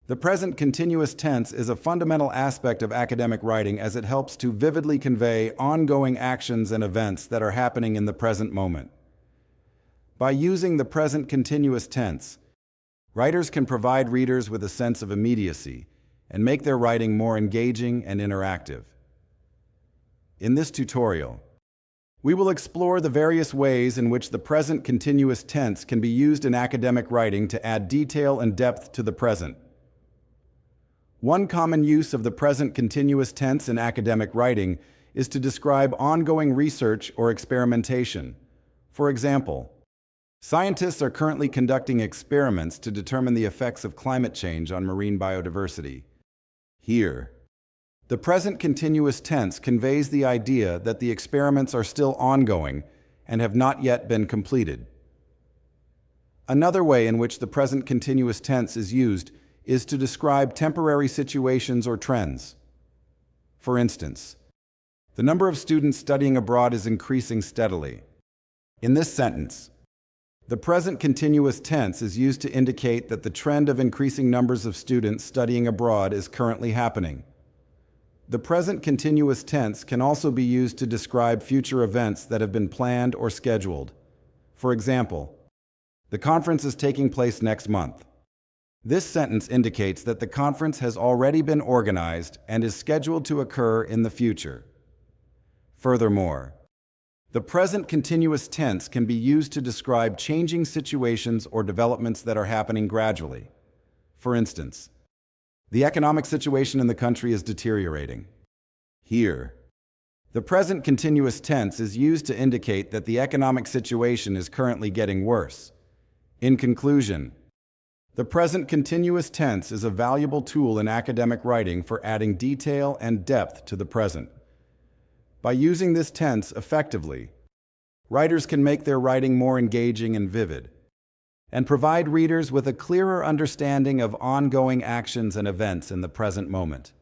The present continuous tense is a fundamental aspect of academic writing as it helps to vividly convey ongoing actions and events that are happening in the present moment. By using the present continuous tense, writers can provide readers with a sense of immediacy and make their writing more engaging and interactive. In this tutorial, we will explore the various ways in which the present continuous tense can be used in academic writing to add detail and depth to the present. One common use of the present continuous tense in academic writing is to describe ongoing research or experimentation. For example, scientists are currently conducting experiments to determine the effects of climate change on marine biodiversity. Here, the present continuous tense conveys the idea that the experiments are still ongoing and have not yet been completed. Another way in which the present continuous tense is used is to describe temporary situations or trends. For instance, the number of students studying abroad is increasing steadily. In this sentence, the present continuous tense is used to indicate that the trend of increasing numbers of students studying abroad is currently happening. The present continuous tense can also be used to describe future events that have been planned or scheduled. For example, the conference is taking place next month. This sentence indicates that the conference has already been organized and is scheduled to occur in the future. Furthermore, the present continuous tense can be used to describe changing situations or developments that are happening gradually. For instance, the economic situation in the country is deteriorating. Here, the present continuous tense is used to indicate that the economic situation is currently getting worse. In conclusion, the present continuous tense is a valuable tool in academic writing for adding detail and depth to the present. By using this tense effectively, writers can make their writing more engaging and vivid, and provide readers with a clearer understanding of ongoing actions and events in the present moment.